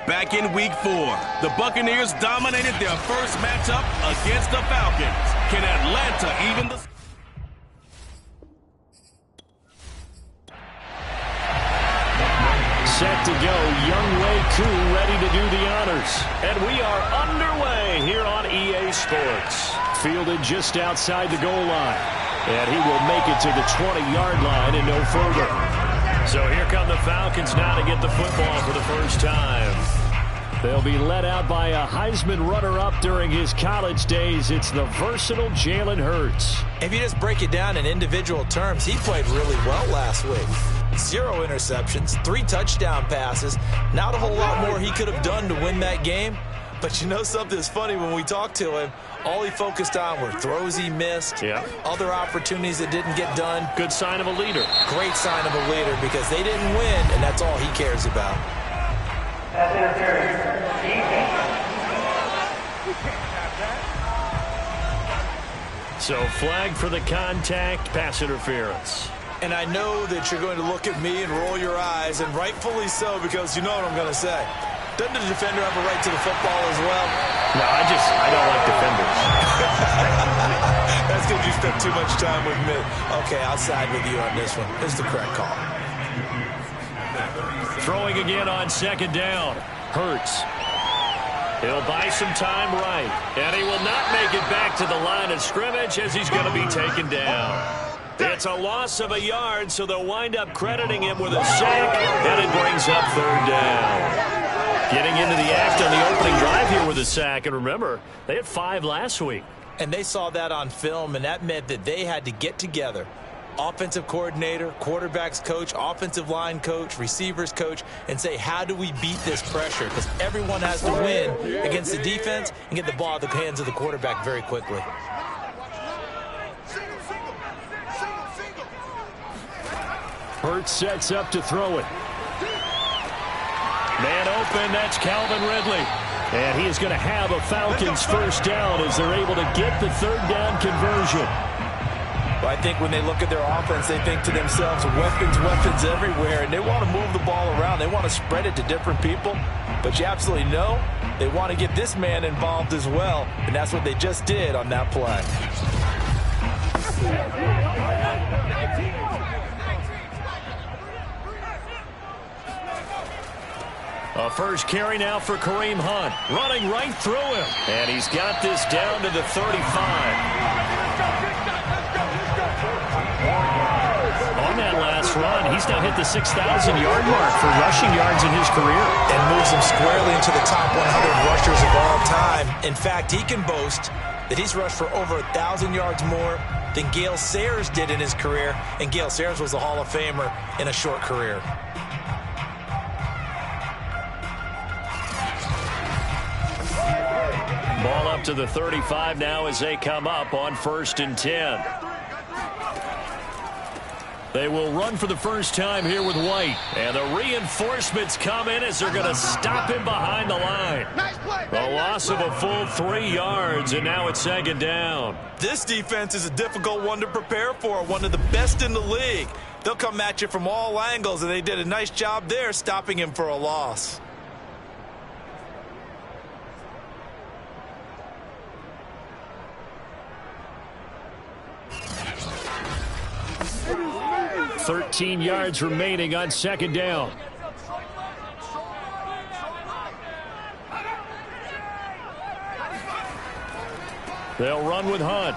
Back in Week 4, the Buccaneers dominated their first matchup against the Falcons. Can Atlanta even the... Set to go, Younghoe Koo ready to do the honors. And we are underway here on EA Sports. Fielded just outside the goal line. And he will make it to the 20-yard line and no further. So here come the Falcons now to get the football for the first time. They'll be led out by a Heisman runner-up during his college days. It's the versatile Jalen Hurts. If you just break it down in individual terms, he played really well last week. 0 interceptions, 3 touchdown passes. Not a whole lot more he could have done to win that game. But you know something's funny, when we talked to him, all he focused on were throws he missed, other opportunities that didn't get done. Good sign of a leader. Great sign of a leader, because they didn't win, and that's all he cares about. That's interference. So flag for the contact, pass interference. And I know that you're going to look at me and roll your eyes, and rightfully so, because you know what I'm going to say. Doesn't the defender have a right to the football as well? No, I don't like defenders. That's because you spent too much time with me. Okay, I'll side with you on this one. It's the correct call. Throwing again on second down. Hurts. He'll buy some time right. And he will not make it back to the line of scrimmage as he's going to be taken down. It's a loss of a yard, so they'll wind up crediting him with a sack, and it brings up third down. Getting into the act on the opening drive here with a sack. And remember, they had 5 last week. And they saw that on film, and that meant that they had to get together. Offensive coordinator, quarterbacks coach, offensive line coach, receivers coach, and say, how do we beat this pressure? Because everyone has to win against the defense and get the ball out of the hands of the quarterback very quickly. Hurts sets up to throw it. Man open, that's Calvin Ridley. And he is going to have a Falcons first down as they're able to get the third down conversion. Well, I think when they look at their offense, they think to themselves, weapons, weapons everywhere. And they want to move the ball around. They want to spread it to different people. But you absolutely know they want to get this man involved as well. And that's what they just did on that play. A first carry now for Kareem Hunt. Running right through him. And he's got this down to the 35. On that last run, he's now hit the 6,000-yard mark for rushing yards in his career. And moves him squarely into the top 100 rushers of all time. In fact, he can boast that he's rushed for over 1,000 yards more than Gale Sayers did in his career. And Gale Sayers was a Hall of Famer in a short career. Ball up to the 35 now as they come up on 1st and 10. They will run for the first time here with White. And the reinforcements come in as they're going to stop him behind the line. A loss of a full 3 yards, and now it's 2nd down. This defense is a difficult one to prepare for, one of the best in the league. They'll come at you from all angles, and they did a nice job there stopping him for a loss. $13 yards remaining on 2nd down. They'll run with Hunt.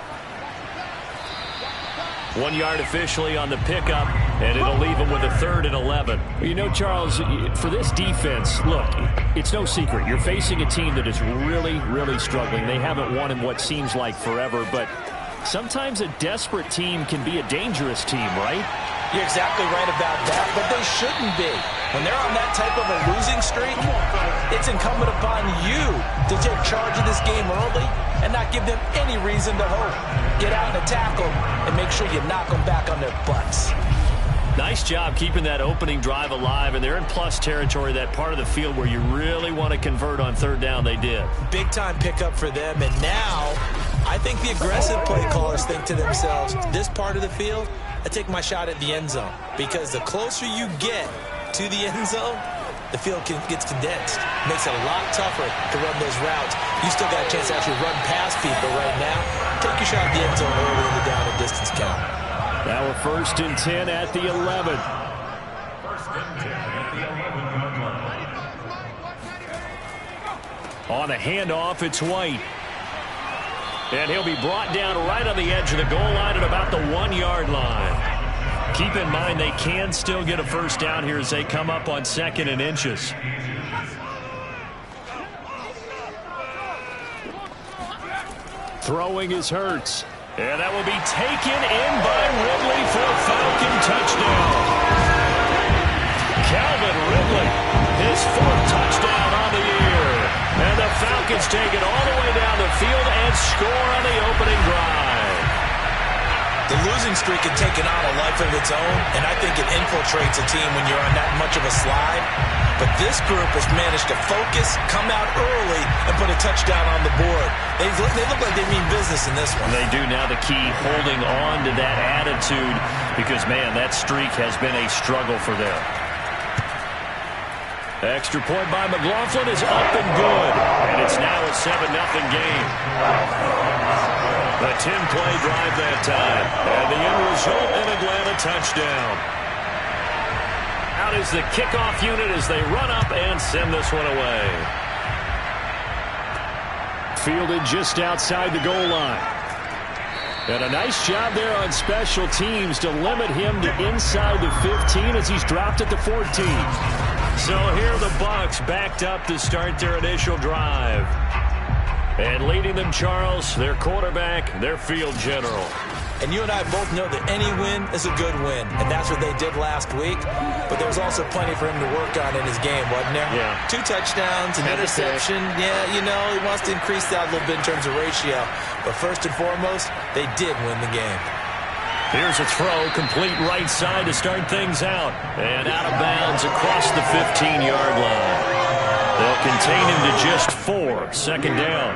1 yard officially on the pickup, and it'll leave them with a 3rd and 11. You know, Charles, for this defense, look, it's no secret. You're facing a team that is really, really struggling. They haven't won in what seems like forever, but sometimes a desperate team can be a dangerous team, right? You're exactly right about that, but they shouldn't be. When they're on that type of a losing streak, it's incumbent upon you to take charge of this game early and not give them any reason to hope. Get out and attack them and make sure you knock them back on their butts. Nice job keeping that opening drive alive, and they're in plus territory, that part of the field where you really want to convert on 3rd down. They did. Big-time pickup for them, and now I think the aggressive play callers think to themselves, this part of the field, I take my shot at the end zone, because the closer you get to the end zone, the field gets condensed. Makes it a lot tougher to run those routes. You still got a chance to actually run past people right now. Take your shot at the end zone early in the down and distance count. Now we're 1st and 10 at the 11. On the handoff, it's White. And he'll be brought down right on the edge of the goal line at about the 1-yard line. Keep in mind they can still get a first down here as they come up on 2nd and inches. Throwing is Hurts. And that will be taken in by Ridley for a Falcon touchdown. Calvin Ridley, his 4th touchdown on the year. And the Falcons take it all the way down the field and score on the opening drive. The losing streak had taken on a life of its own, and I think it infiltrates a team when you're on that much of a slide. But this group has managed to focus, come out early, and put a touchdown on the board. They look like they mean business in this one. They do. Now the key, holding on to that attitude, because, man, that streak has been a struggle for them. Extra point by McLaughlin is up and good. And it's now a 7-0 game. A 10-play drive that time. And the end result, an Atlanta touchdown. Out is the kickoff unit as they run up and send this one away. Fielded just outside the goal line. And a nice job there on special teams to limit him to inside the 15 as he's dropped at the 14. So here the Bucs backed up to start their initial drive. And leading them, Charles, their quarterback, their field general. And you and I both know that any win is a good win. And that's what they did last week. But there was also plenty for him to work on in his game, wasn't there? Yeah. 2 touchdowns, an interception. Yeah, you know, he wants to increase that a little bit in terms of ratio. But first and foremost, they did win the game. Here's a throw, complete right side to start things out. And out of bounds across the 15-yard line. They'll contain him to just 4, 2nd down.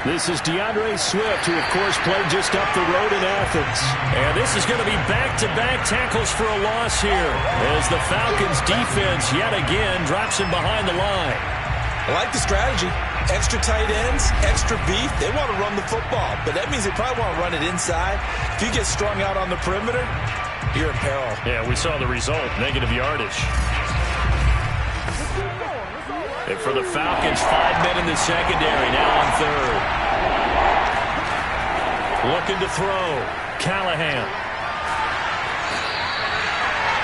This is DeAndre Swift, who, of course, played just up the road in Athens. And this is going to be back-to-back tackles for a loss here as the Falcons' defense yet again drops him behind the line. I like the strategy. Extra tight ends, extra beef. They want to run the football, but that means they probably want to run it inside. If you get strung out on the perimeter, you're in peril. Yeah, we saw the result, negative yardage. And for the Falcons, 5 men in the secondary, now on 3rd. Looking to throw. Callahan.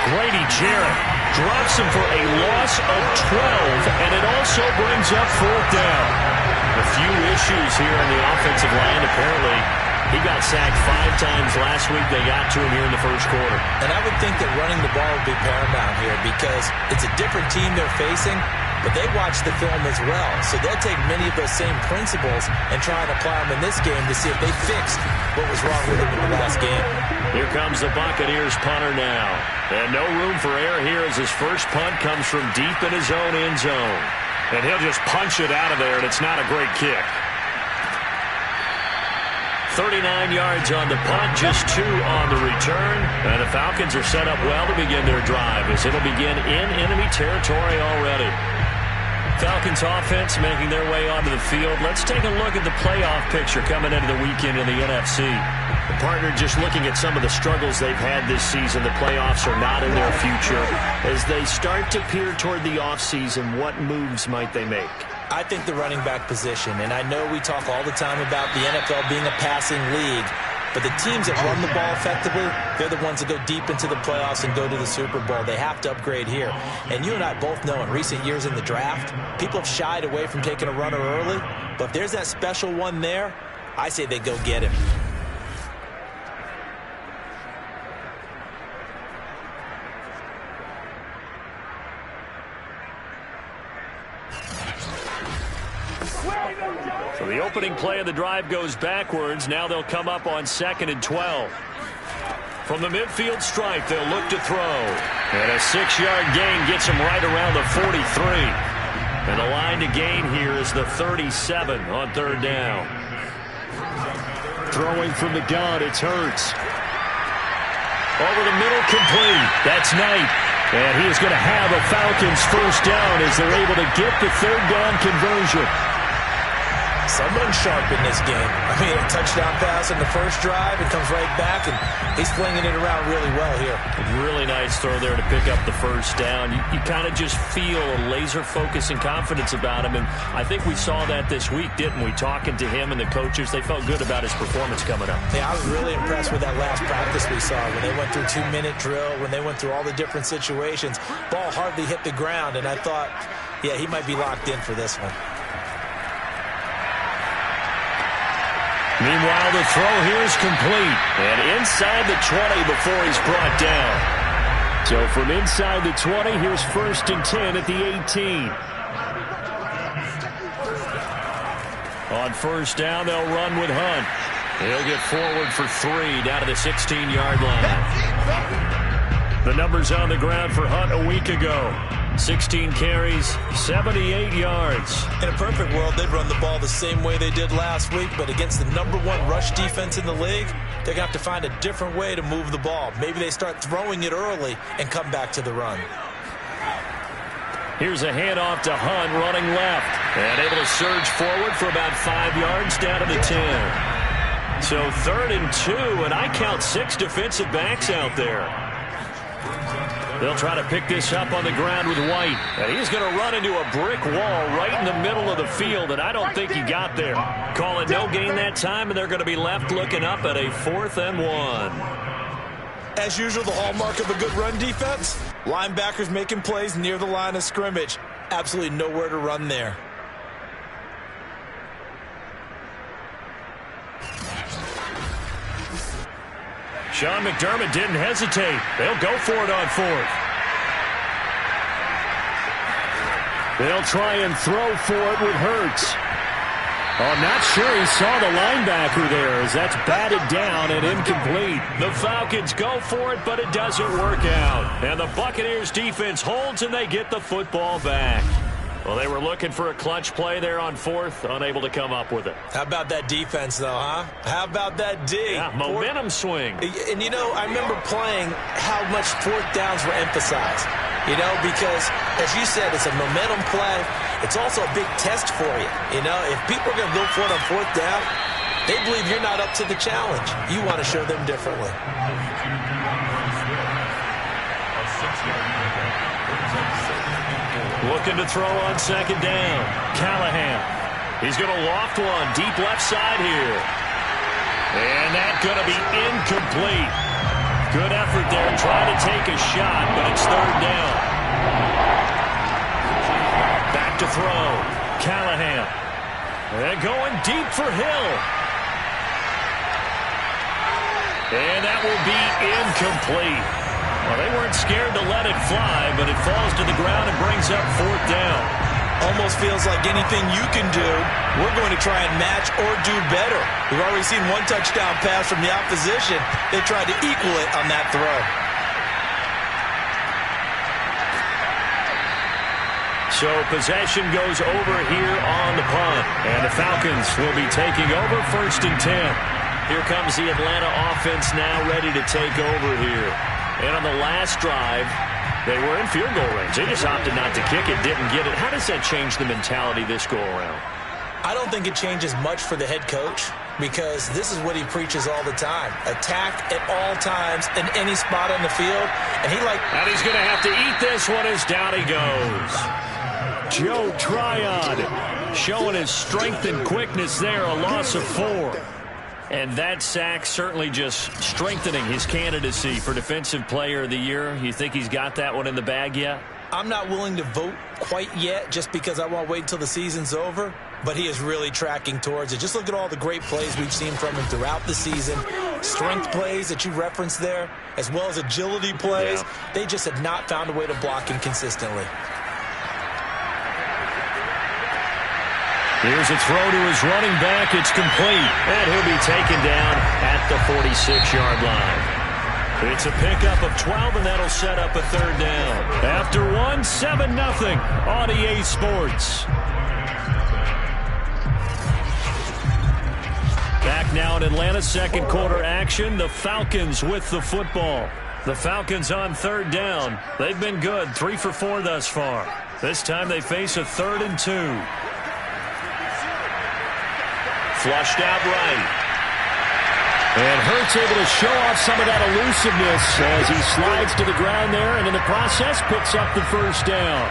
Grady Jarrett drops him for a loss of 12, and it also brings up 4th down. A few issues here on the offensive line. Apparently, he got sacked 5 times last week. They got to him here in the first quarter. And I would think that running the ball would be paramount here because it's a different team they're facing, but they watch the film as well. So they'll take many of those same principles and try and apply them in this game to see if they fixed what was wrong with them in the last game. Here comes the Buccaneers punter now. And no room for error here as his first punt comes from deep in his own end zone. And he'll just punch it out of there, and it's not a great kick. 39 yards on the punt, just 2 on the return. And the Falcons are set up well to begin their drive as it'll begin in enemy territory already. Falcons offense making their way onto the field. Let's take a look at the playoff picture coming into the weekend in the NFC. The partner, just looking at some of the struggles they've had this season, the playoffs are not in their future. As they start to peer toward the offseason, what moves might they make? I think the running back position, and I know we talk all the time about the NFL being a passing league, but the teams that run the ball effectively, they're the ones that go deep into the playoffs and go to the Super Bowl. They have to upgrade here. And you and I both know in recent years in the draft, people have shied away from taking a runner early, but if there's that special one there, I say they go get him. So the opening play of the drive goes backwards. Now they'll come up on 2nd and 12. From the midfield stripe, they'll look to throw. And a 6-yard gain gets them right around the 43. And the line to gain here is the 37 on 3rd down. Throwing from the gun, it's Hurts. Over the middle, complete. That's Knight. And he is going to have a Falcons first down as they're able to get the third down conversion. Someone sharp in this game. I mean, a touchdown pass in the first drive, it comes right back, and he's flinging it around really well here. Really nice throw there to pick up the first down. You kind of just feel a laser focus and confidence about him, and I think we saw that this week, didn't we? Talking to him and the coaches, they felt good about his performance coming up. Yeah, I was really impressed with that last practice we saw when they went through 2-minute drill, when they went through all the different situations. Ball hardly hit the ground, and I thought, yeah, he might be locked in for this one. Meanwhile, the throw here is complete. And inside the 20 before he's brought down. So from inside the 20, here's 1st and 10 at the 18. On first down, they'll run with Hunt. He'll get forward for 3 down to the 16-yard line. The numbers on the ground for Hunt a week ago. 16 carries, 78 yards. In a perfect world, they'd run the ball the same way they did last week, but against the #1 rush defense in the league, they're going to have to find a different way to move the ball. Maybe they start throwing it early and come back to the run. Here's a handoff to Hunt running left. And able to surge forward for about 5 yards down to the 10. So 3rd and 2, and I count 6 defensive backs out there. They'll try to pick this up on the ground with White. And he's going to run into a brick wall right in the middle of the field, and I don't think he got there. Calling no gain that time, and they're going to be left looking up at a 4th and 1. As usual, the hallmark of a good run defense, linebackers making plays near the line of scrimmage. Absolutely nowhere to run there. Sean McDermott didn't hesitate. They'll go for it on 4th. They'll try and throw for it with Hurts. Oh, I'm not sure he saw the linebacker there as that's batted down and incomplete. The Falcons go for it, but it doesn't work out. And the Buccaneers defense holds and they get the football back. Well, they were looking for a clutch play there on 4th, unable to come up with it. How about that defense, though, huh? How about that D? Yeah, momentum swing. And, you know, I remember playing how much 4th downs were emphasized. You know, because, as you said, it's a momentum play. It's also a big test for you. You know, if people are going to go for it on 4th down, they believe you're not up to the challenge. You want to show them differently. Looking to throw on 2nd down. Callahan. He's going to loft one deep left side here. And that's going to be incomplete. Good effort there trying to take a shot, but it's 3rd down. Back to throw. Callahan. And going deep for Hill. And that will be incomplete. Well, they weren't scared to let it fly, but it falls to the ground and brings up 4th down. Almost feels like anything you can do, we're going to try and match or do better. We've already seen 1 touchdown pass from the opposition. They tried to equal it on that throw. So possession goes over here on the punt. And the Falcons will be taking over 1st and 10. Here comes the Atlanta offense now ready to take over here. And on the last drive, they were in field goal range. They just opted not to kick it, didn't get it. How does that change the mentality this go-around? I don't think it changes much for the head coach because this is what he preaches all the time. Attack at all times in any spot on the field. And he's going to have to eat this one as down he goes. Joe Tryon showing his strength and quickness there, a loss of 4. And that sack certainly just strengthening his candidacy for Defensive Player of the Year. You think he's got that one in the bag yet? I'm not willing to vote quite yet just because I want to wait until the season's over. But he is really tracking towards it. Just look at all the great plays we've seen from him throughout the season. Strength plays that you referenced there, as well as agility plays. Yeah. They just have not found a way to block him consistently. Here's a throw to his running back. It's complete. And he'll be taken down at the 46-yard line. It's a pickup of 12, and that'll set up a 3rd down. After 1, 7-0 on EA Sports. Back now in Atlanta's second quarter action. The Falcons with the football. The Falcons on third down. They've been good, 3 for 4 thus far. This time they face a 3rd and 2. Flushed out right. And Hurts able to show off some of that elusiveness as he slides to the ground there, and in the process picks up the first down.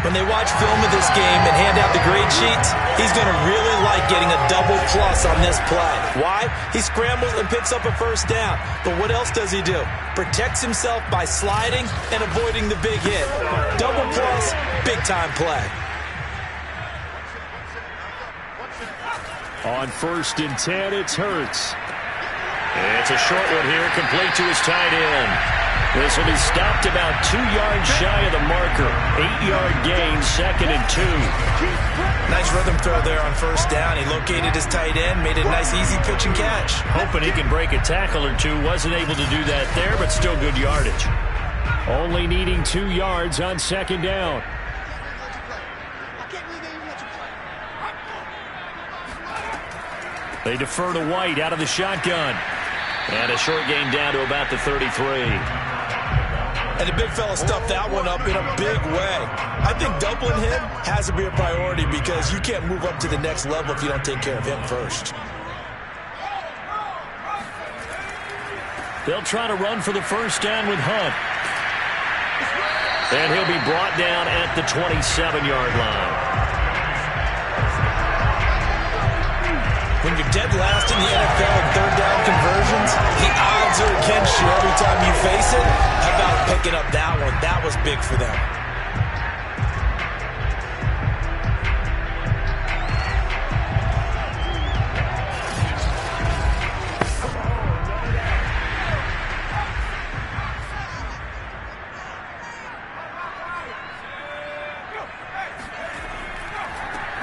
When they watch film of this game and hand out the grade sheets, he's going to really like getting a double plus on this play. Why? He scrambles and picks up a first down. But what else does he do? Protects himself by sliding and avoiding the big hit. Double plus, big-time play. On 1st and 10, it's Hurts. It's a short one here, complete to his tight end. This will be stopped about 2 yards shy of the marker. 8-yard gain, 2nd and 2. Nice rhythm throw there on first down. He located his tight end, made it a nice easy pitch and catch. Hoping he can break a tackle or two. Wasn't able to do that there, but still good yardage. Only needing 2 yards on 2nd down. They defer to White out of the shotgun. And a short gain down to about the 33. And the big fella stuffed that one up in a big way. I think doubling him has to be a priority because you can't move up to the next level if you don't take care of him first. They'll try to run for the first down with Hunt. And he'll be brought down at the 27-yard line. When you're dead last in the NFL in third down conversions, the odds are against you every time you face it. How about picking up that one? That was big for them.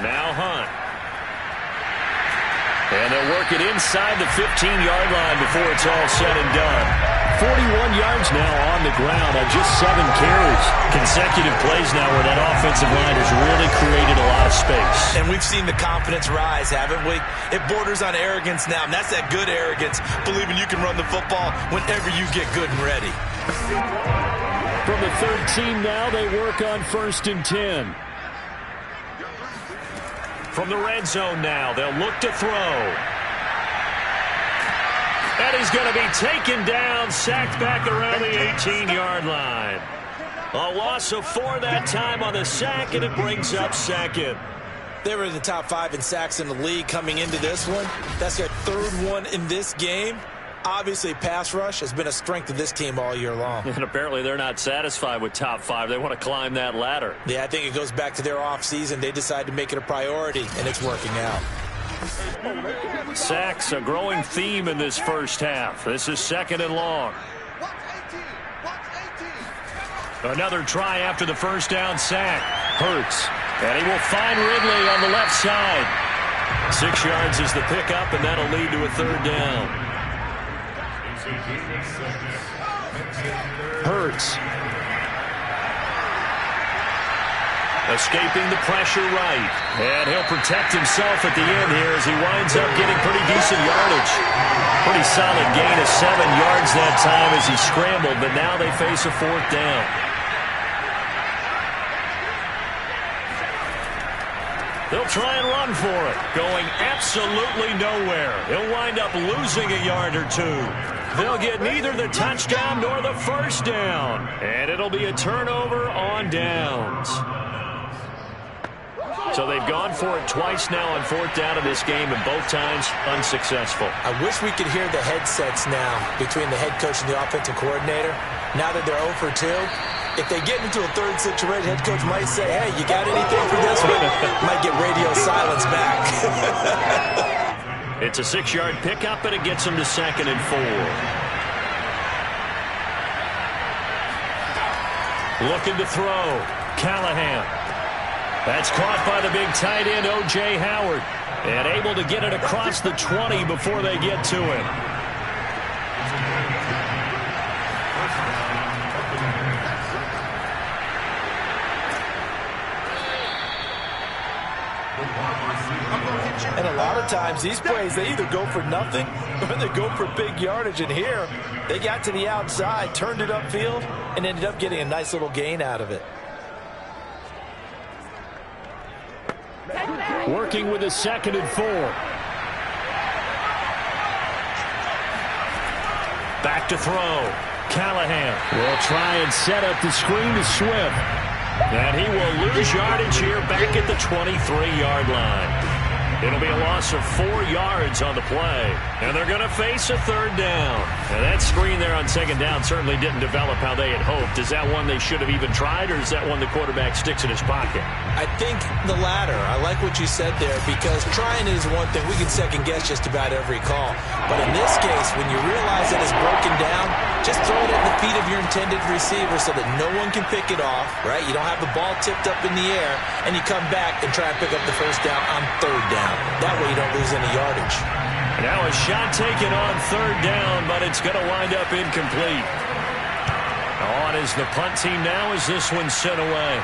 Now Hunt. And they'll work it inside the 15-yard line before it's all said and done. 41 yards now on the ground on just 7 carries. Consecutive plays now where that offensive line has really created a lot of space. And we've seen the confidence rise, haven't we? It borders on arrogance now, and that's that good arrogance, believing you can run the football whenever you get good and ready. From the 13 now, they work on 1st and 10. From the red zone now, they'll look to throw. And he's going to be taken down, sacked back around the 18-yard line. A loss of 4 that time on the sack, and it brings up 2nd. They were in the top 5 in sacks in the league coming into this one. That's their 3rd one in this game. Obviously, pass rush has been a strength of this team all year long. And apparently they're not satisfied with top 5. They want to climb that ladder. Yeah, I think it goes back to their offseason. They decided to make it a priority, and it's working out. Sacks, a growing theme in this first half. This is 2nd and long. Another try after the first down sack. Hurts. And he will find Ridley on the left side. 6 yards is the pickup, and that'll lead to a 3rd down. Hurts. Escaping the pressure right. And he'll protect himself at the end here as he winds up getting pretty decent yardage. Pretty solid gain of 7 yards that time as he scrambled, but now they face a 4th down. They'll try and run for it, going absolutely nowhere. He'll wind up losing a yard or 2. They'll get neither the touchdown nor the first down. And it'll be a turnover on downs. So they've gone for it twice now on 4th down in this game, and both times unsuccessful. I wish we could hear the headsets now between the head coach and the offensive coordinator. Now that they're 0 for 2, if they get into a 3rd situation, head coach might say, hey, you got anything for this one? Might get radio silence back. It's a 6-yard pickup, and it gets them to 2nd and 4. Looking to throw. Callahan. That's caught by the big tight end, O.J. Howard. And able to get it across the 20 before they get to him. And a lot of times these plays, they either go for nothing or they go for big yardage. And here, they got to the outside, turned it upfield, and ended up getting a nice little gain out of it. Working with a 2nd and 4. Back to throw. Callahan will try and set up the screen to Swift. And he will lose yardage here back at the 23-yard line. It'll be a loss of 4 yards on the play. And they're going to face a 3rd down. And that screen there on 2nd down certainly didn't develop how they had hoped. Is that one they should have even tried, or is that one the quarterback sticks in his pocket? I think the latter. I like what you said there, because trying it is one thing. We can second-guess just about every call. But in this case, when you realize that it's broken down, just throw it at the feet of your intended receiver so that no one can pick it off, right? You don't have the ball tipped up in the air, and you come back and try and pick up the 1st down on 3rd down. That way you don't lose any yardage. Now a shot taken on 3rd down, but it's going to wind up incomplete. On is the punt team now as this one's sent away.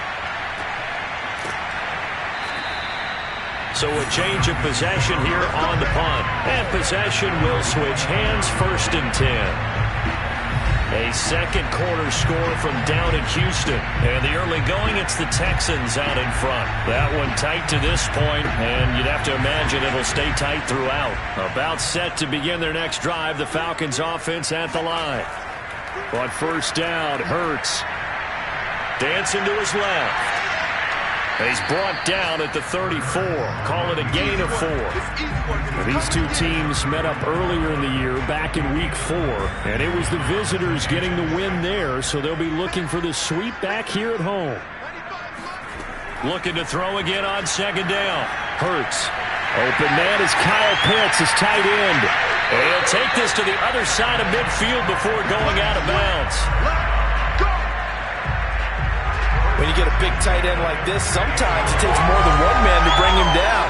So a change of possession here on the punt. And possession will switch hands, 1st and 10. A 2nd quarter score from down in Houston. And the early going, it's the Texans out in front. That one tight to this point, and you'd have to imagine it'll stay tight throughout. About set to begin their next drive, the Falcons offense at the line. On 1st down, Hurts dancing to his left. He's brought down at the 34. Call it a gain of 4. These two teams met up earlier in the year, back in Week 4, and it was the visitors getting the win there, so they'll be looking for the sweep back here at home. Looking to throw again on 2nd down. Hurts. Open man is Kyle Pitts, his tight end. And he'll take this to the other side of midfield before going out of bounds. When you get a big tight end like this, sometimes it takes more than one man to bring him down.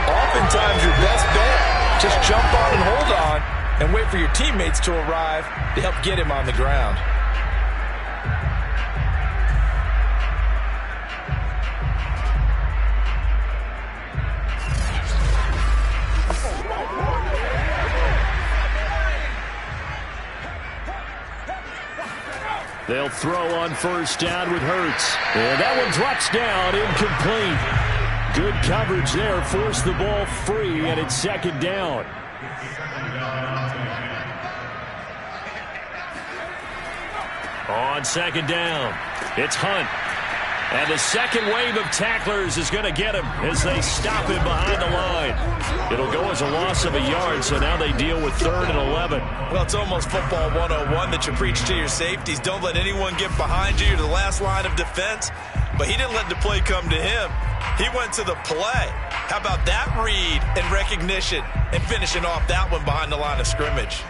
Oftentimes your best bet, just jump on and hold on and wait for your teammates to arrive to help get him on the ground. They'll throw on 1st down with Hurts. And that one drops down, incomplete. Good coverage there, forced the ball free, and it's 2nd down. On 2nd down, it's Hunt. And the 2nd wave of tacklers is going to get him as they stop him behind the line. It'll go as a loss of a yard, so now they deal with 3rd and 11. Well, it's almost football 101 that you preach to your safeties. Don't let anyone get behind you. You're the last line of defense. But he didn't let the play come to him. He went to the play. How about that read and recognition and finishing off that one behind the line of scrimmage?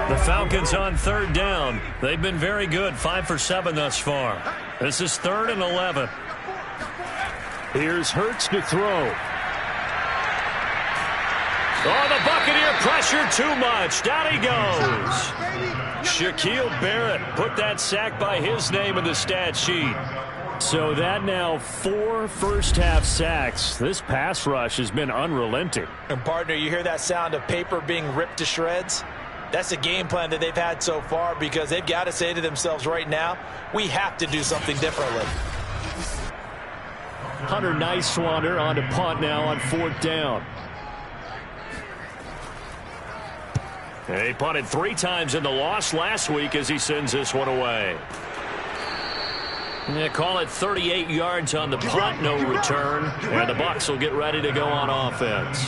The Falcons on 3rd down. They've been very good, 5 for 7 thus far. This is 3rd and 11. Here's Hurts to throw. Oh, the Buccaneer pressure too much. Down he goes. Shaquille Barrett put that sack by his name in the stat sheet. So that now 4 first-half sacks. This pass rush has been unrelenting. And, partner, you hear that sound of paper being ripped to shreds? That's a game plan that they've had so far, because they've got to say to themselves right now, we have to do something differently. Hunter Nicewander on to punt now on 4th down. He punted 3 times in the loss last week as he sends this one away. They call it 38 yards on the punt, no return. And the Bucs will get ready to go on offense.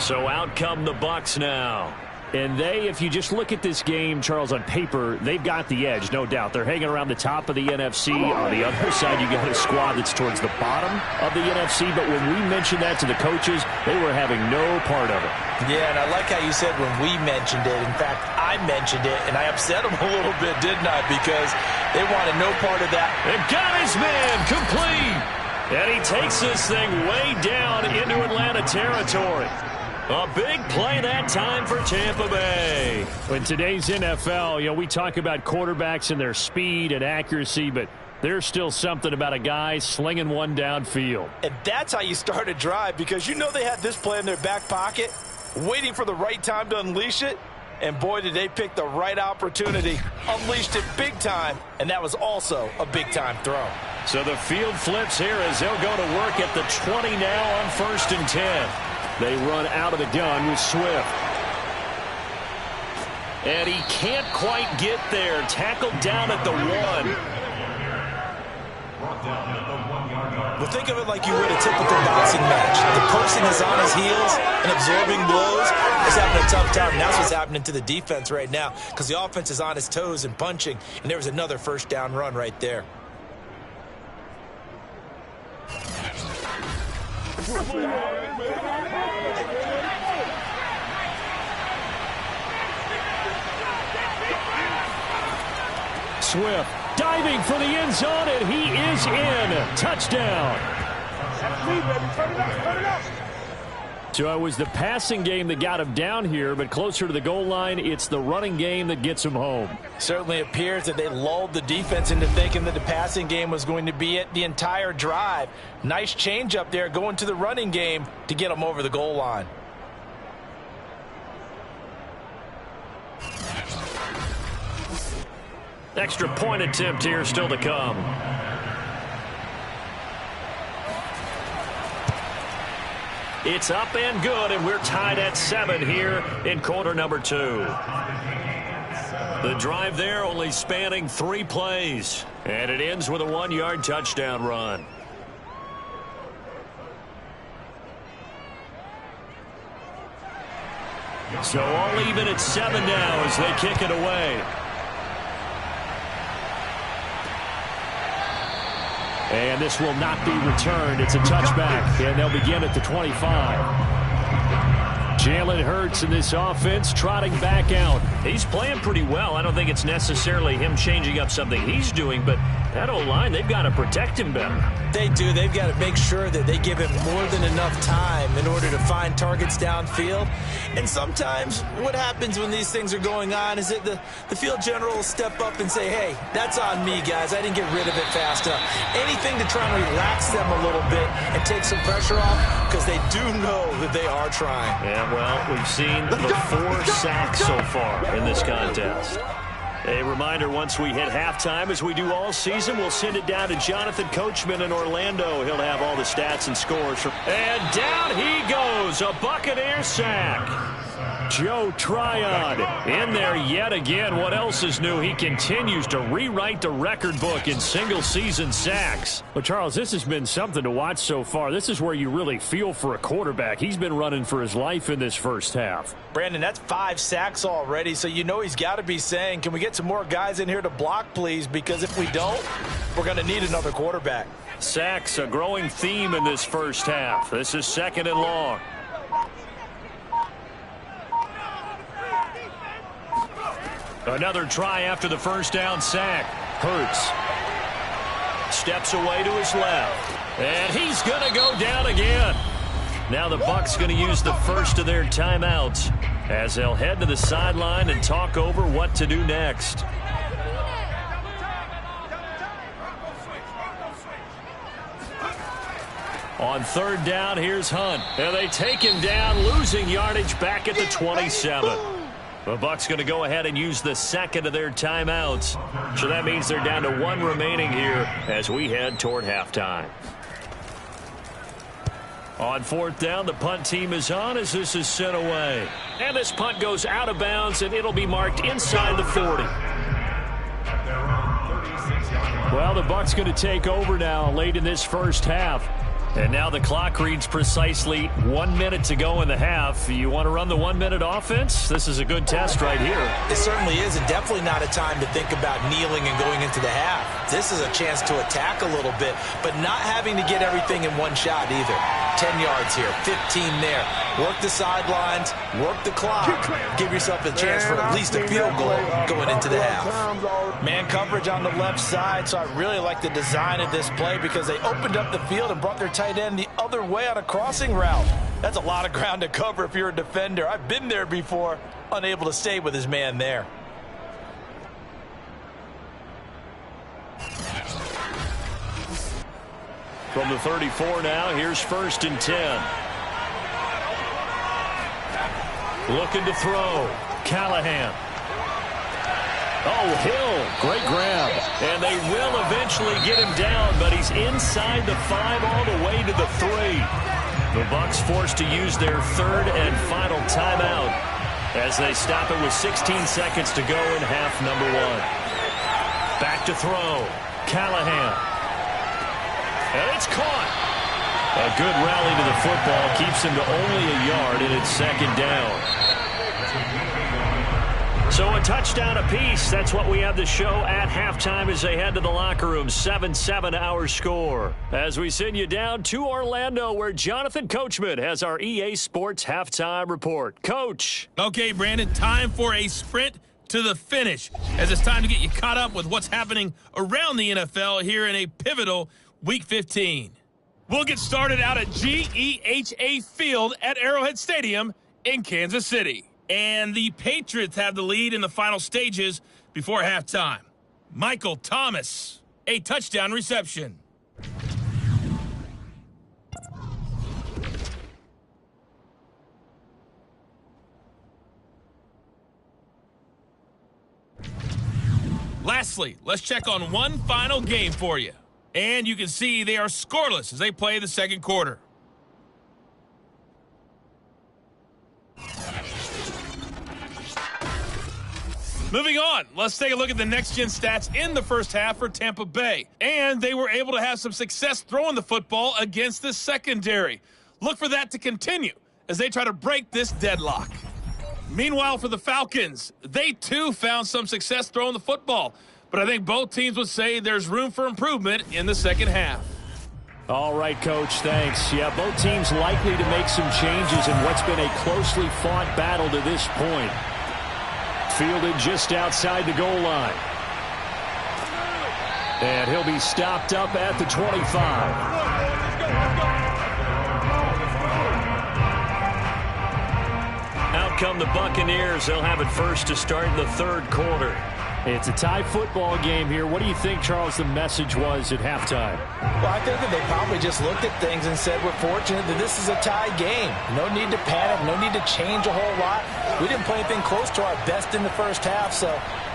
So out come the Bucs now. And they, if you just look at this game, Charles, on paper, they've got the edge, no doubt. They're hanging around the top of the NFC. On the other side, you got a squad that's towards the bottom of the NFC. But when we mentioned that to the coaches, they were having no part of it. Yeah, and I like how you said when we mentioned it. In fact, I mentioned it, and I upset them a little bit, didn't I? Because they wanted no part of that. And got his man complete. And he takes this thing way down into Atlanta territory. A big play that time for Tampa Bay. In today's NFL, we talk about quarterbacks and their speed and accuracy, but there's still something about a guy slinging one downfield. And that's how you start a drive, because they had this play in their back pocket, waiting for the right time to unleash it. And boy, did they pick the right opportunity. Unleashed it big time, and that was also a big-time throw. So the field flips here as they'll go to work at the 20 now on 1st and 10. They run out of the gun with Swift. And he can't quite get there. Tackled down at the 1. Well, think of it like you would a typical boxing match. The person is on his heels and absorbing blows. He's having a tough time. And that's what's happening to the defense right now, because the offense is on his toes and punching. And there was another first down run right there. Swift diving for the end zone, and he is in. Touchdown. So it was the passing game that got him down here, but closer to the goal line, it's the running game that gets him home. Certainly appears that they lulled the defense into thinking that the passing game was going to be it the entire drive. Nice change up there going to the running game to get them over the goal line. Extra point attempt here still to come. It's up and good, and we're tied at 7 here in quarter number 2. The drive there only spanning 3 plays, and it ends with a 1-yard touchdown run. So all even at 7 now as they kick it away. And this will not be returned. It's a touchback, and they'll begin at the 25. Jalen Hurts in this offense trotting back out. He's playing pretty well. I don't think it's necessarily him changing up something he's doing, but that O-line, they've got to protect him better. They do. They've got to make sure that they give him more than enough time in order to find targets downfield. And sometimes what happens when these things are going on is that the field general will step up and say, hey, that's on me, guys. I didn't get rid of it fast enough. Anything to try and relax them a little bit and take some pressure off, because they do know that they are trying. Yeah, well, we've seen the 4 sacks so far in this contest. A reminder, once we hit halftime, as we do all season, we'll send it down to Jonathan Coachman in Orlando. He'll have all the stats and scores. And down he goes, a Buccaneer sack. Joe Tryon in there yet again. What else is new? He continues to rewrite the record book in single-season sacks. Well, Charles, this has been something to watch so far. This is where you really feel for a quarterback. He's been running for his life in this first half. Brandon, that's 5 sacks already, so you know he's got to be saying, can we get some more guys in here to block, please? Because if we don't, we're going to need another quarterback. Sacks, a growing theme in this first half. This is 2nd and long. Another try after the first down sack. Hurts steps away to his left, and he's going to go down again. Now the Bucs going to use the first of their timeouts as they'll head to the sideline and talk over what to do next. On 3rd down, here's Hunt, and they take him down, losing yardage back at the 27. The Bucs going to go ahead and use the 2nd of their timeouts. So that means they're down to 1 remaining here as we head toward halftime. On 4th down, the punt team is on as this is sent away. And this punt goes out of bounds, and it'll be marked inside the 40. Well, the Bucs going to take over now late in this first half. And now the clock reads precisely 1 minute to go in the half. You want to run the 1-minute offense? This is a good test right here. It certainly is, and definitely not a time to think about kneeling and going into the half. This is a chance to attack a little bit, but not having to get everything in one shot either. 10 yards here, 15 there. Work the sidelines, work the clock. Give yourself a chance for at least a field goal going into the half. Man coverage on the left side, so I really like the design of this play because they opened up the field and brought their tight end the other way on a crossing route. That's a lot of ground to cover if you're a defender. I've been there before, unable to stay with his man there. From the 34 now, here's 1st and 10. Looking to throw. Callahan. Oh, Hill. Great grab. And they will eventually get him down, but he's inside the 5 all the way to the 3. The Bucs forced to use their 3rd and final timeout as they stop it with 16 seconds to go in half number 1. Back to throw. Callahan. And it's caught. A good rally to the football keeps him to only a yard, and it's 2nd down. So a touchdown apiece. That's what we have to show at halftime as they head to the locker room. 7-7 our score. As we send you down to Orlando, where Jonathan Coachman has our EA Sports halftime report. Coach. Okay, Brandon, time for a sprint to the finish, as it's time to get you caught up with what's happening around the NFL here in a pivotal Week 15. We'll get started out at GEHA Field at Arrowhead Stadium in Kansas City. And the Patriots have the lead in the final stages before halftime. Michael Thomas, a touchdown reception. Lastly, let's check on one final game for you. And you can see they are scoreless as they play the 2nd quarter. Moving on, let's take a look at the next-gen stats in the first half for Tampa Bay. And they were able to have some success throwing the football against the secondary. Look for that to continue as they try to break this deadlock. Meanwhile, for the Falcons, they too found some success throwing the football. But I think both teams would say there's room for improvement in the second half. All right, Coach, thanks. Yeah, both teams likely to make some changes in what's been a closely fought battle to this point. Fielded just outside the goal line. And he'll be stopped up at the 25. Out come the Buccaneers. They'll have it first to start in the 3rd quarter. It's a tie football game here. What do you think, Charles, the message was at halftime? Well, I think that they probably just looked at things and said, we're fortunate that this is a tie game. No need to panic, no need to change a whole lot. We didn't play anything close to our best in the first half, so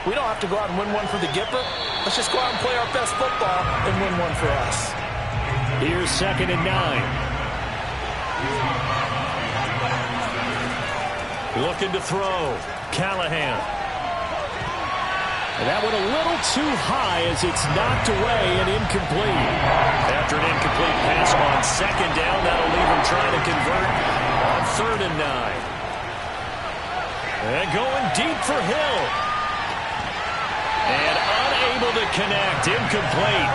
we don't have to go out and win one for the Gipper. Let's just go out and play our best football and win one for us. Here's 2nd and 9. Looking to throw. Callahan. And that went a little too high as it's knocked away and incomplete. After an incomplete pass on 2nd down, that'll leave him trying to convert on 3rd and 9. And going deep for Hill. And unable to connect. Incomplete.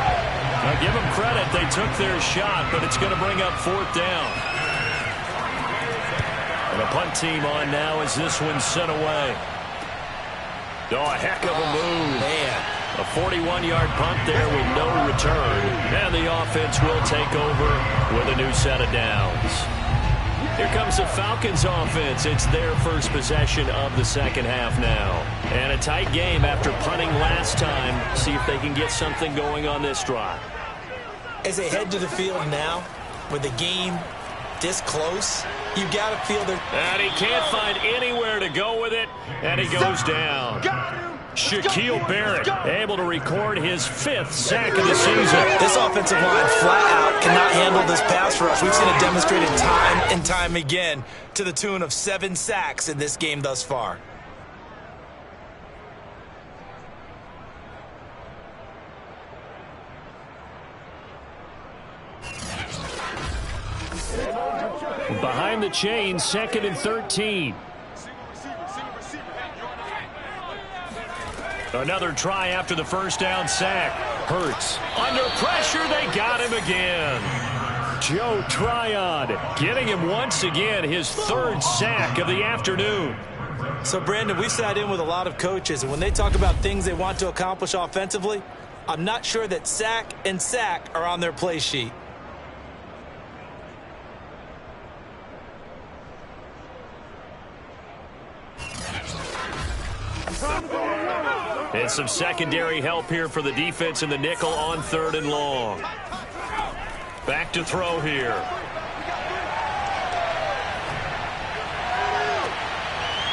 Now give them credit. They took their shot, but it's going to bring up 4th down. And a punt team on now as this one's sent away. Oh, a heck of a move. Man. A 41-yard punt there with no return. And the offense will take over with a new set of downs. Here comes the Falcons offense. It's their first possession of the second half now. And a tight game after punting last time. See if they can get something going on this drive. As they head to the field now, with the game this close, you got to feel their... And he can't find anywhere to go with it, and he goes down. Shaquille Barrett able to record his 5th sack of the season. This offensive line flat out cannot handle this pass rush. We've seen it demonstrated time and time again to the tune of 7 sacks in this game thus far. Behind the chain, 2nd and 13. Another try after the first down sack. Hurts. Under pressure, they got him again. Joe Tryon getting him once again, his 3rd sack of the afternoon. So, Brandon, we sat in with a lot of coaches, and when they talk about things they want to accomplish offensively, I'm not sure that sack and sack are on their play sheet. And some secondary help here for the defense in the nickel on 3rd and long. Back to throw here.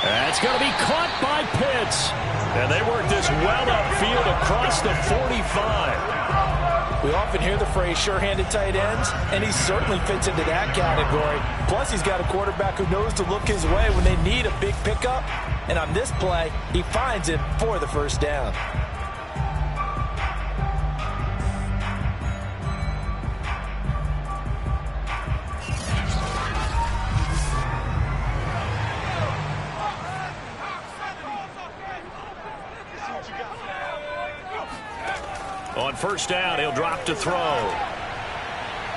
That's going to be caught by Pitts. And they work this well upfield across the 45. We often hear the phrase sure-handed tight ends, and he certainly fits into that category. Plus, he's got a quarterback who knows to look his way when they need a big pickup. And on this play, he finds it for the first down. On 1st down, he'll drop to throw.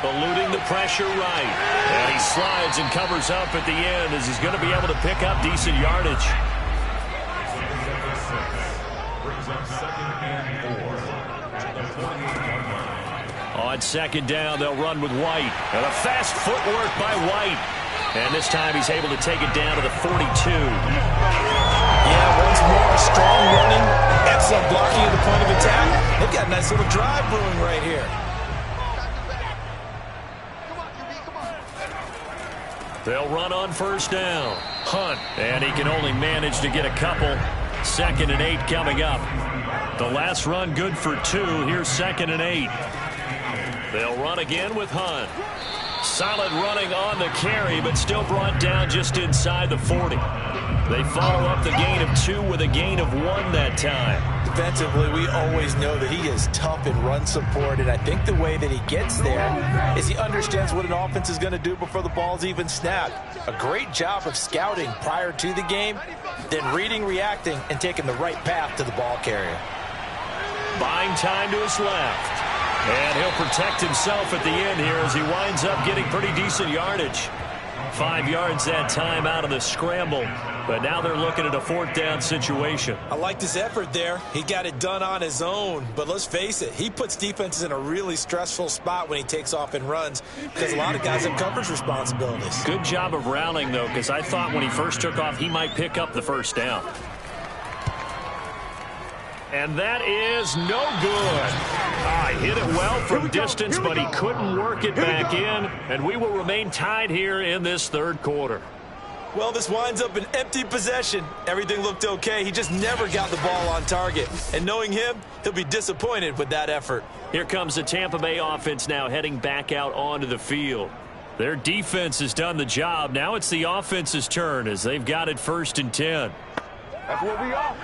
Eluding the pressure right. And he slides and covers up at the end as he's going to be able to pick up decent yardage. On 2nd down, they'll run with White. And a fast footwork by White. And this time he's able to take it down to the 42. Yeah, once more, strong running, excellent blocking at the point of attack. They've got a nice little drive brewing right here. They'll run on 1st down. Hunt, and he can only manage to get a couple. 2nd and 8 coming up. The last run good for 2. Here's 2nd and 8. They'll run again with Hunt. Solid running on the carry, but still brought down just inside the 40. They follow up the gain of 2 with a gain of 1 that time. Defensively, we always know that he is tough in run support, and I think the way that he gets there is he understands what an offense is going to do before the ball's even snapped. A great job of scouting prior to the game, then reading, reacting, and taking the right path to the ball carrier. Buying time to his left. And he'll protect himself at the end here as he winds up getting pretty decent yardage. 5 yards that time out of the scramble. But now they're looking at a 4th down situation. I like his effort there. He got it done on his own. But let's face it, he puts defenses in a really stressful spot when he takes off and runs because a lot of guys have coverage responsibilities. Good job of rallying, though, because I thought when he first took off, he might pick up the 1st down. And that is no good. Hit it well from distance, but he couldn't work it back in. And we will remain tied here in this 3rd quarter. Well, this winds up an empty possession. Everything looked okay. He just never got the ball on target. And knowing him, he'll be disappointed with that effort. Here comes the Tampa Bay offense now heading back out onto the field. Their defense has done the job. Now it's the offense's turn as they've got it 1st and 10. That's where we are.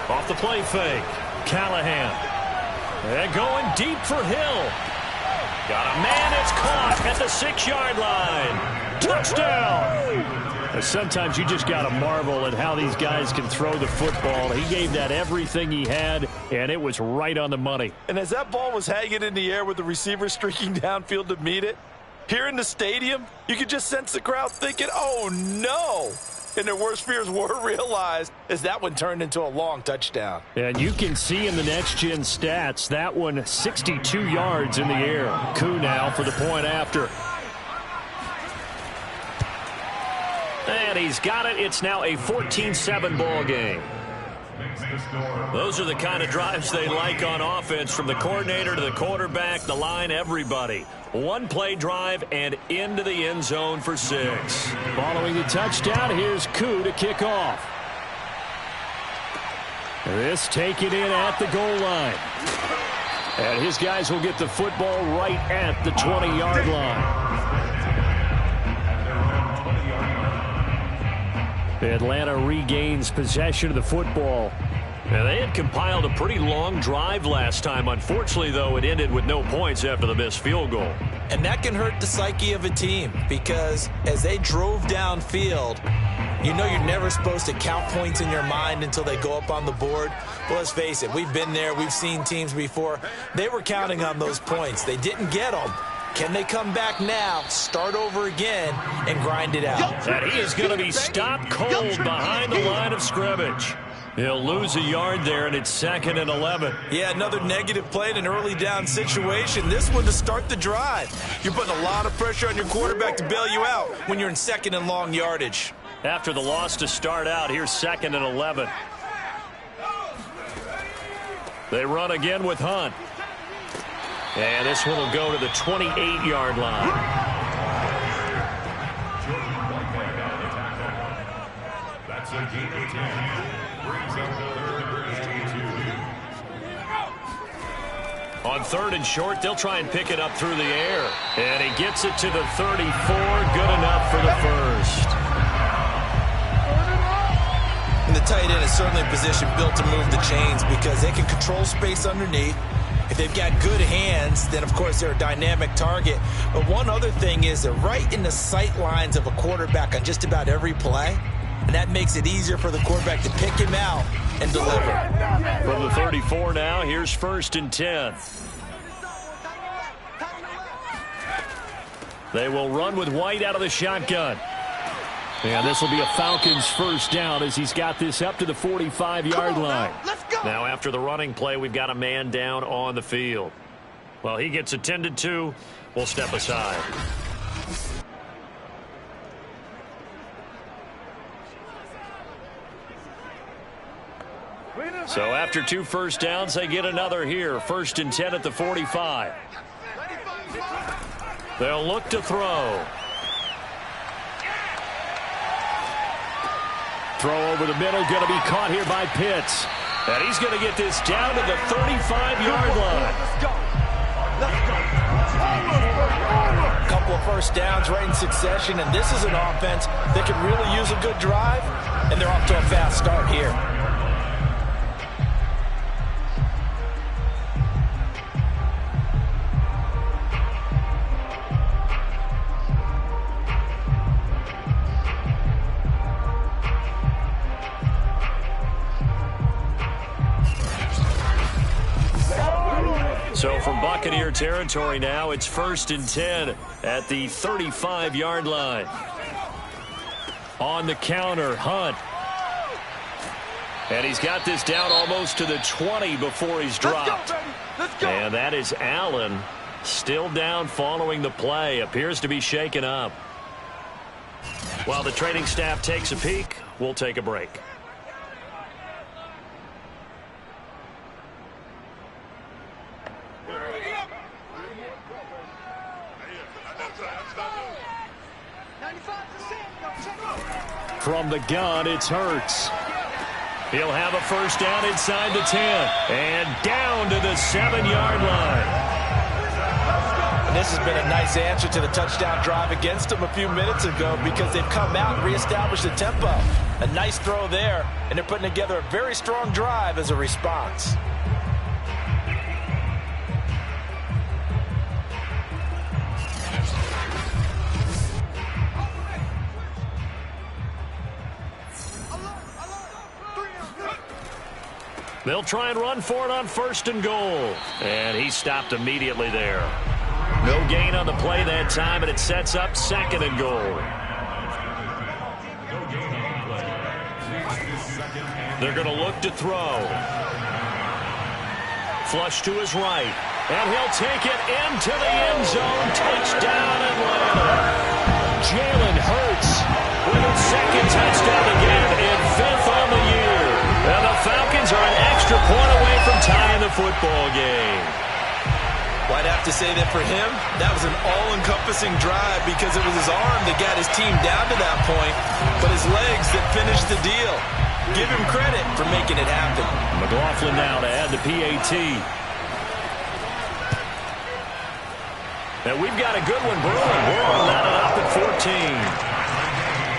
Off the play fake, Callahan. And going deep for Hill. Got a man, it's caught at the 6-yard line. Touchdown! Sometimes you just got to marvel at how these guys can throw the football. He gave that everything he had, and it was right on the money. And as that ball was hanging in the air with the receiver streaking downfield to meet it, here in the stadium, you could just sense the crowd thinking, oh, no. And their worst fears were realized as that one turned into a long touchdown. And you can see in the next-gen stats, that one 62 yards in the air. Koo now for the point after. And he's got it. It's now a 14-7 ball game. Those are the kind of drives they like on offense, from the coordinator to the quarterback, the line, everybody. One-play drive and into the end zone for 6. Following the touchdown, here's Koo to kick off. This taken in at the goal line. And his guys will get the football right at the 20-yard line. Atlanta regains possession of the football. And they had compiled a pretty long drive last time. Unfortunately, though, it ended with no points after the missed field goal. And that can hurt the psyche of a team because as they drove downfield, you know you're never supposed to count points in your mind until they go up on the board. But let's face it, we've been there. We've seen teams before. They were counting on those points. They didn't get them. Can they come back now, start over again, and grind it out? And he is going to be stopped cold behind the line of scrimmage. He'll lose a yard there, and it's 2nd and 11. Yeah, another negative play in an early down situation. This one to start the drive. You're putting a lot of pressure on your quarterback to bail you out when you're in 2nd and long yardage. After the loss to start out, here's 2nd and 11. They run again with Hunt. And this one will go to the 28-yard line. That's a gain of 10. Brings up on 3rd and short, they'll try and pick it up through the air. And he gets it to the 34. Good enough for the first. And the tight end is certainly a position built to move the chains because they can control space underneath. If they've got good hands, then, of course, they're a dynamic target. But one other thing is they're right in the sight lines of a quarterback on just about every play. And that makes it easier for the quarterback to pick him out and deliver. From the 34 now, here's 1st and 10. They will run with White out of the shotgun. And this will be a Falcons first down as he's got this up to the 45-yard line. Now after the running play, we've got a man down on the field. Well, he gets attended to. We'll step aside. So after 2 first downs, they get another here. 1st and 10 at the 45. They'll look to throw. Throw over the middle, going to be caught here by Pitts. And he's going to get this down to the 35-yard line. A couple of first downs right in succession, and this is an offense that can really use a good drive, and they're off to a fast start here. So from Buccaneer territory now, it's 1st and 10 at the 35-yard line. On the counter, Hunt. And he's got this down almost to the 20 before he's dropped. And that is Allen still down following the play. Appears to be shaken up. While the training staff takes a peek, we'll take a break. From the gun, it's Hurts. He'll have a first down inside the 10. And down to the 7-yard line. And this has been a nice answer to the touchdown drive against them a few minutes ago because they've come out and reestablished the tempo. A nice throw there, and they're putting together a very strong drive as a response. They'll try and run for it on 1st and goal. And he stopped immediately there. No gain on the play that time, and it sets up 2nd and goal. They're going to look to throw. Flush to his right. And he'll take it into the end zone. Touchdown, Atlanta. Jalen Hurts with his 2nd touchdown again and 5th on the year. And the Falcons are an extra point away from tying the football game. Well, I'd have to say that for him, that was an all-encompassing drive because it was his arm that got his team down to that point, but his legs that finished the deal. Give him credit for making it happen. McLaughlin now to add the PAT. And we've got a good one brewing. We're on that up at 14.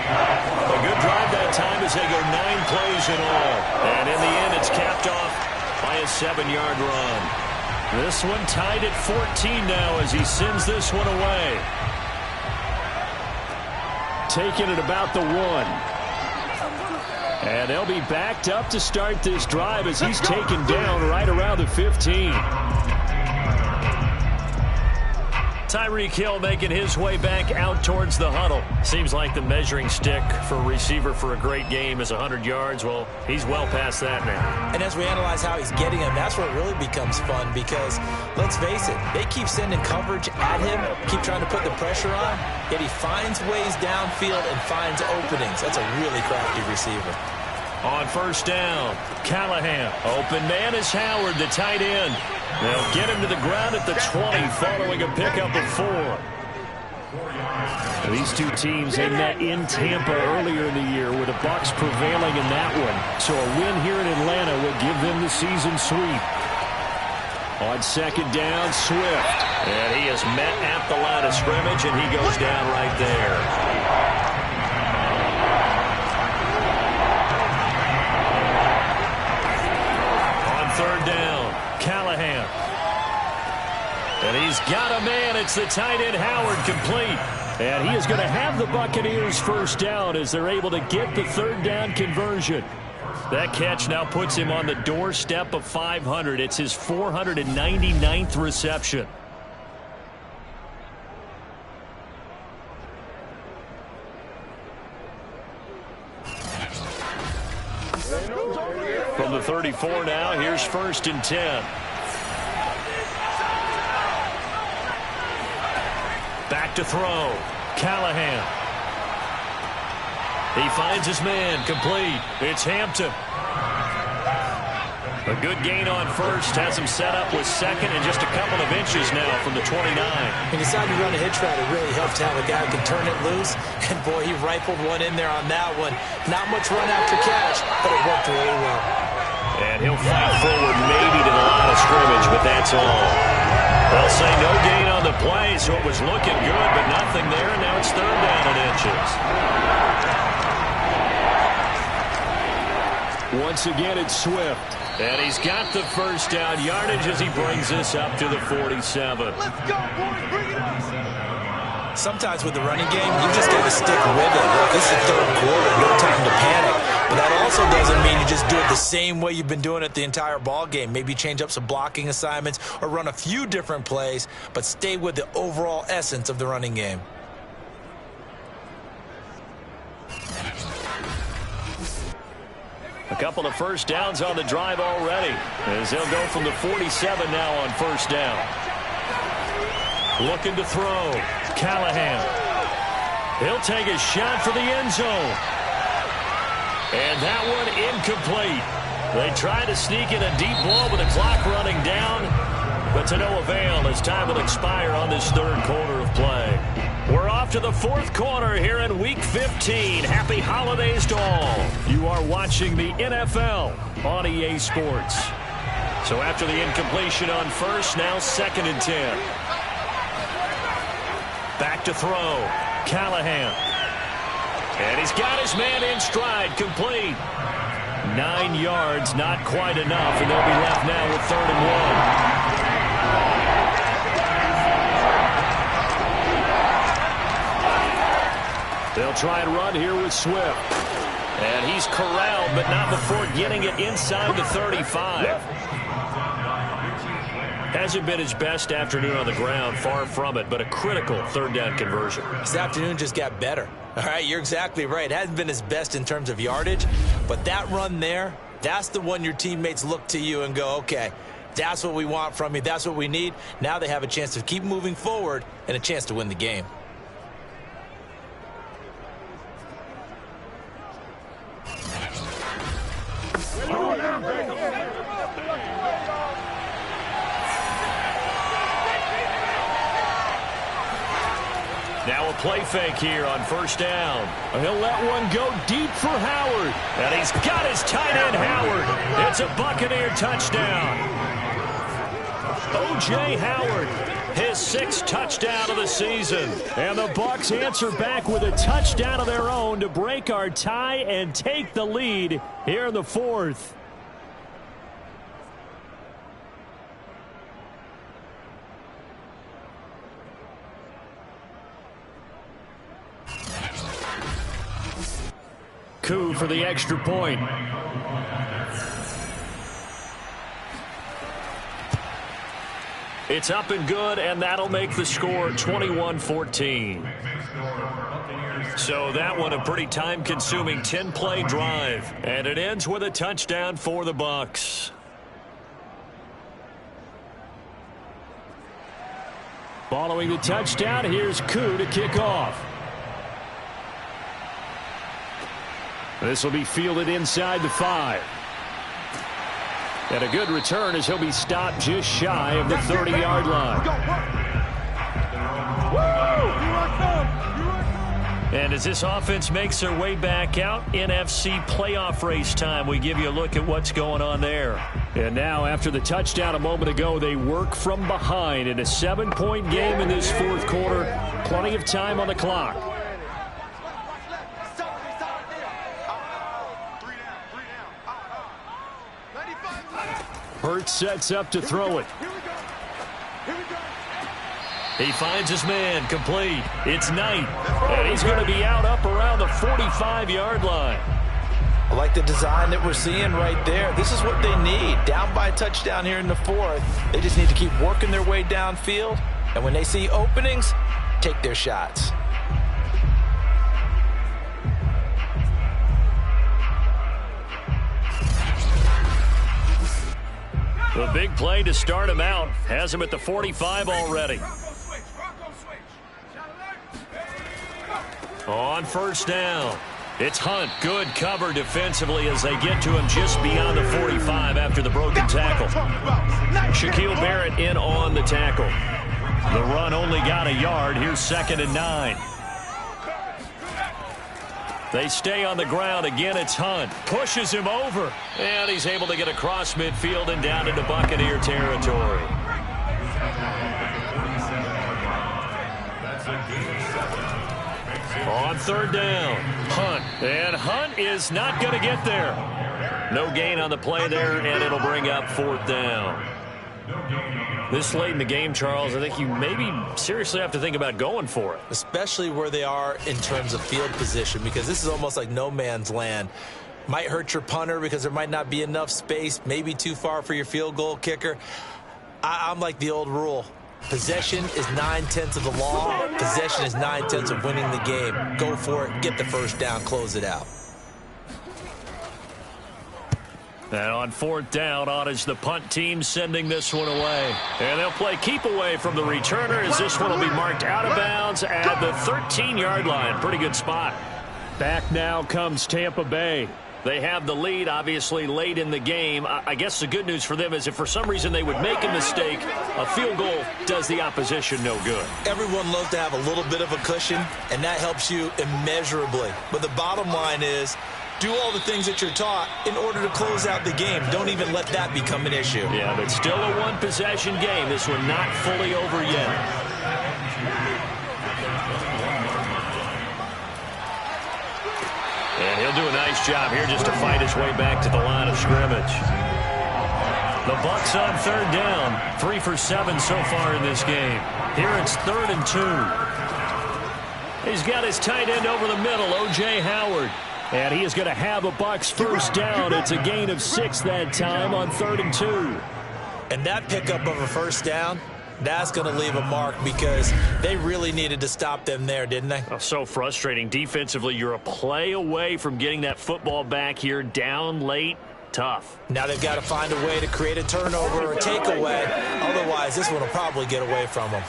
A good drive that time as they go 9 plays in all. And in the end, it's capped off by a 7-yard run. This one tied at 14 now as he sends this one away. Taking it about the 1. And they'll be backed up to start this drive as he's taken down right around the 15. Tyreek Hill making his way back out towards the huddle. Seems like the measuring stick for a receiver for a great game is 100 yards. Well, he's well past that now. And as we analyze how he's getting them, that's where it really becomes fun because, let's face it, they keep sending coverage at him, keep trying to put the pressure on, yet he finds ways downfield and finds openings. That's a really crafty receiver. On first down, Callahan. Open man is Howard, the tight end. They'll get him to the ground at the 20 following a pickup of 4. These two teams, they met in Tampa earlier in the year with the Bucs prevailing in that one. So a win here in Atlanta would give them the season sweep. On second down, Swift. And he is met at the line of scrimmage, and he goes down right there. Third down, Callahan. And he's got a man. It's the tight end, Howard, complete. And he is going to have the Buccaneers first down as they're able to get the third down conversion. That catch now puts him on the doorstep of 500. It's his 499th reception. From the 34 now, here's first and 10. Back to throw. Callahan. He finds his man, complete. It's Hampton. A good gain on first, has him set up with second and just a couple of inches now from the 29. He decided to run a hitch route. It really helps to have a guy who can turn it loose. And, boy, he rifled one in there on that one. Not much run after catch, but it worked really well. And he'll fight forward maybe to the line of scrimmage, but that's all. They'll say no gain on the play, so it was looking good, but nothing there, and now it's third down and inches. Once again, it's Swift. And he's got the first down yardage as he brings this up to the 47. Let's go, boys. Bring it up. Sometimes with the running game, you just got to stick with it. Look, this is third quarter, no time to panic. But that also doesn't mean you just do it the same way you've been doing it the entire ball game. Maybe change up some blocking assignments or run a few different plays, but stay with the overall essence of the running game. A couple of first downs on the drive already, as they'll go from the 47 now on first down. Looking to throw. Callahan. He'll take a shot for the end zone. And that one incomplete. They try to sneak in a deep ball with the clock running down, but to no avail as time will expire on this third quarter of play. We're off to the fourth quarter here in Week 15. Happy holidays to all. You are watching the NFL on EA Sports. So after the incompletion on first, now second and 10. Back to throw. Callahan. And he's got his man in stride, complete. 9 yards, not quite enough, and they'll be left now with third and 1. They'll try and run here with Swift. And he's corralled, but not before getting it inside the 35. Hasn't been his best afternoon on the ground, far from it, but a critical third down conversion. This afternoon just got better. All right, you're exactly right. It hasn't been his best in terms of yardage, but that run there, that's the one your teammates look to you and go, okay, that's what we want from you. That's what we need. Now they have a chance to keep moving forward and a chance to win the game. Now a play fake here on first down. He'll let one go deep for Howard. And he's got his tight end, Howard. It's a Buccaneer touchdown. O.J. Howard, his 6th touchdown of the season. And the Bucs answer back with a touchdown of their own to break our tie and take the lead here in the fourth. Coup for the extra point. It's up and good, and that'll make the score 21-14. So that one a pretty time-consuming 10-play drive, and it ends with a touchdown for the Bucs. Following the touchdown, here's Koo to kick off. This will be fielded inside the 5. And a good return as he'll be stopped just shy of the 30-yard line. And as this offense makes their way back out, NFC playoff race time, we give you a look at what's going on there. And now, after the touchdown a moment ago, they work from behind in a 7-point game in this fourth quarter. Plenty of time on the clock. Hurts sets up to throw it. He finds his man, complete. It's Knight, and he's going to be out up around the 45-yard line. I like the design that we're seeing right there. This is what they need. Down by a touchdown here in the 4th. They just need to keep working their way downfield, and when they see openings, take their shots. The big play to start him out has him at the 45 already. On first down, it's Hunt. Good cover defensively as they get to him just beyond the 45 after the broken tackle. Shaquille Barrett in on the tackle. The run only got a yard. Here's 2nd and 9. They stay on the ground. Again, it's Hunt. Pushes him over. And he's able to get across midfield and down into Buccaneer territory. On 3rd down, Hunt. And Hunt is not going to get there. No gain on the play there, and it'll bring up 4th down. This late in the game, Charles, I think you maybe seriously have to think about going for it. Especially where they are in terms of field position, because this is almost like no man's land. Might hurt your punter because there might not be enough space, maybe too far for your field goal kicker. I'm like the old rule. Possession is 9/10 of the law. Possession is 9/10 of winning the game. Go for it, get the first down, close it out. And on 4th down, on is the punt team sending this one away. And they'll play keep away from the returner as this one will be marked out of bounds at the 13-yard line. Pretty good spot. Back now comes Tampa Bay. They have the lead, obviously, late in the game. I guess the good news for them is if for some reason they would make a mistake, a field goal does the opposition no good. Everyone loves to have a little bit of a cushion, and that helps you immeasurably. But the bottom line is, do all the things that you're taught in order to close out the game. Don't even let that become an issue. Yeah, but still a one-possession game. This one not fully over yet. And he'll do a nice job here just to fight his way back to the line of scrimmage. The Bucs on 3rd down. 3 for 7 so far in this game. Here it's 3rd and 2. He's got his tight end over the middle, O.J. Howard. And he is going to have a Bucs first down. It's a gain of 6 that time on 3rd and 2. And that pickup of a first down, that's going to leave a mark because they really needed to stop them there, didn't they? Oh, so frustrating. Defensively, you're a play away from getting that football back here down late. Tough. Now they've got to find a way to create a turnover or a takeaway. Otherwise, this one will probably get away from them.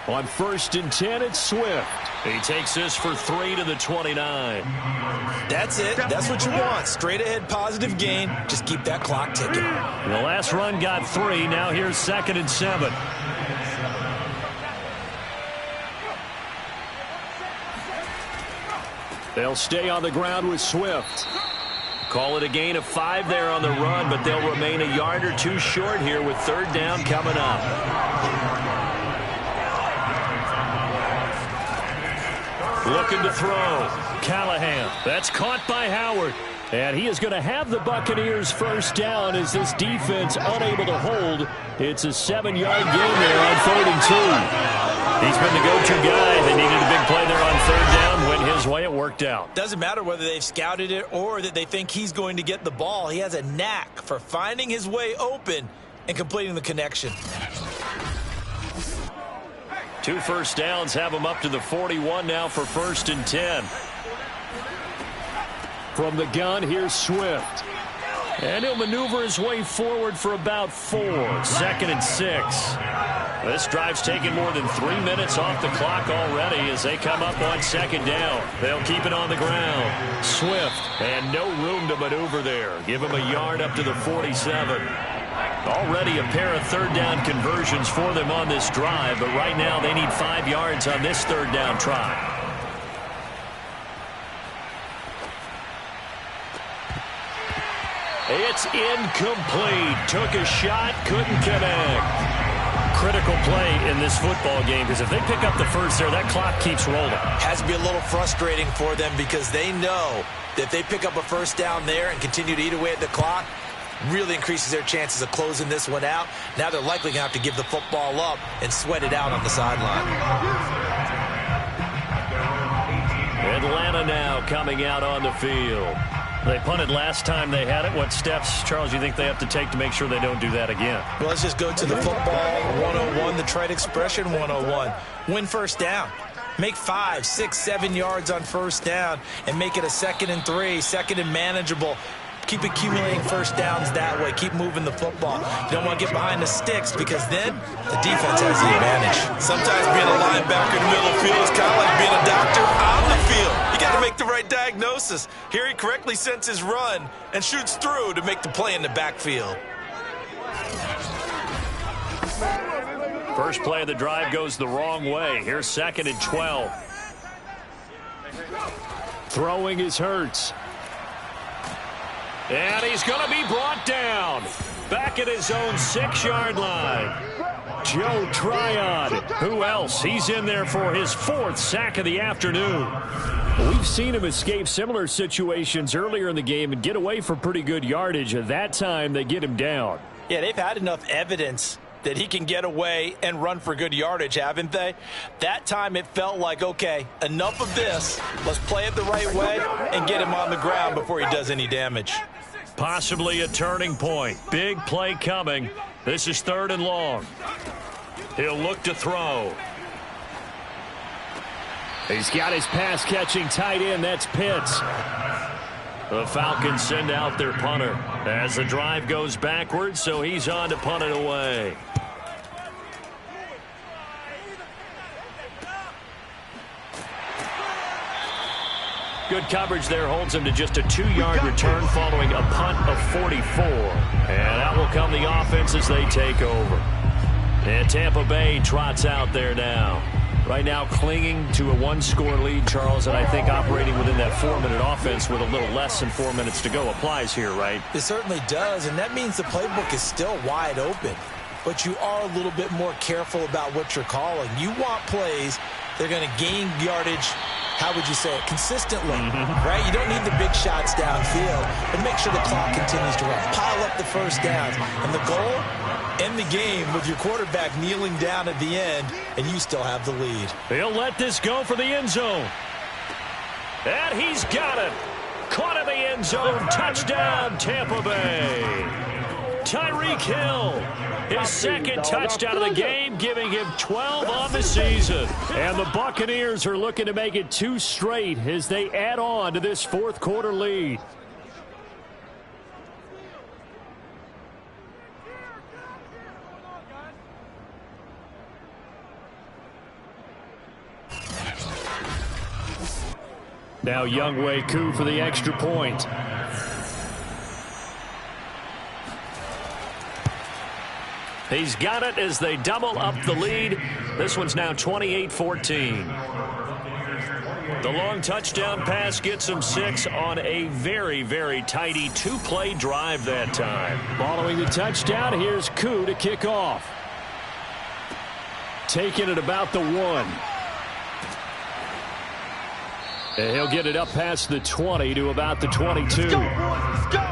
On 1st and 10, it's Swift. He takes this for 3 to the 29. That's it. That's what you want. Straight ahead positive gain. Just keep that clock ticking. The last run got 3. Now here's 2nd and 7. They'll stay on the ground with Swift. Call it a gain of 5 there on the run, but they'll remain a yard or 2 short here with 3rd down coming up. Looking to throw. Callahan. That's caught by Howard. And he is going to have the Buccaneers first down as this defense unable to hold. It's a 7-yard gain there on 3rd and 2. He's been the go-to guy. They needed a big play there on 3rd down. Went his way. It worked. worked out. Doesn't matter whether they've scouted it or that they think he's going to get the ball. He has a knack for finding his way open and completing the connection. 2 first downs have him up to the 41 now for 1st and 10. From the gun, here's Swift. And he'll maneuver his way forward for about 4. 2nd and 6. This drive's taken more than 3 minutes off the clock already as they come up on 2nd down. They'll keep it on the ground. Swift, and no room to maneuver there. Give him a yard up to the 47. Already a pair of 3rd down conversions for them on this drive, but right now they need 5 yards on this 3rd down try. It's incomplete. Took a shot, couldn't connect. Critical play in this football game because if they pick up the first there, that clock keeps rolling. Has to be a little frustrating for them because they know that if they pick up a first down there and continue to eat away at the clock, really increases their chances of closing this one out. Now they're likely going to have to give the football up and sweat it out on the sideline. Atlanta now coming out on the field. They punted last time they had it. What steps, Charles, you think they have to take to make sure they don't do that again? Well, let's just go to the football 101, the trite expression 101. Win first down. Make 5, 6, 7 yards on first down and make it a 2nd and 3, 2nd and manageable. Keep accumulating first downs that way. Keep moving the football. You don't want to get behind the sticks because then the defense has the advantage. Sometimes being a linebacker in the middle of the field is kind of like being a doctor on the field. You got to make the right diagnosis. Here he correctly sends his run and shoots through to make the play in the backfield. First play of the drive goes the wrong way. Here's 2nd and 12. Throwing is Hurts. And he's going to be brought down. Back at his own 6-yard line. Joe Tryon. Who else? He's in there for his 4th sack of the afternoon. We've seen him escape similar situations earlier in the game and get away for pretty good yardage. At that time, they get him down. Yeah, they've had enough evidence that he can get away and run for good yardage, haven't they? That time it felt like, okay, enough of this. Let's play it the right way and get him on the ground before he does any damage. Possibly a turning point. Big play coming. This is 3rd and long. He'll look to throw. He's got his pass-catching tight end. That's Pitts. The Falcons send out their punter as the drive goes backwards, so he's on to punt it away. Good coverage there holds him to just a 2-yard return following a punt of 44. And out will come the offense as they take over. And Tampa Bay trots out there now. Right now clinging to a 1-score lead, Charles, and I think operating within that 4-minute offense with a little less than 4 minutes to go applies here, right? It certainly does, and that means the playbook is still wide open. But you are a little bit more careful about what you're calling. You want plays that are going to gain yardage, how would you say it, consistently, right? You don't need the big shots downfield, but make sure the clock continues to run. Pile up the first downs. And the goal, end the game with your quarterback kneeling down at the end, and you still have the lead. He'll let this go for the end zone. And he's got it. Caught in the end zone. Touchdown, Tampa Bay. Tyreek Hill, his 2nd touchdown of the game, giving him 12 on the season. And the Buccaneers are looking to make it 2 straight as they add on to this 4th quarter lead. Now Younghoe Koo for the extra point. He's got it as they double up the lead. This one's now 28-14. The long touchdown pass gets him 6 on a very, very tidy 2-play drive that time. Following the touchdown, here's Koo to kick off. Taking it about the 1. And he'll get it up past the 20 to about the 22. Let's go, boys. Let's go.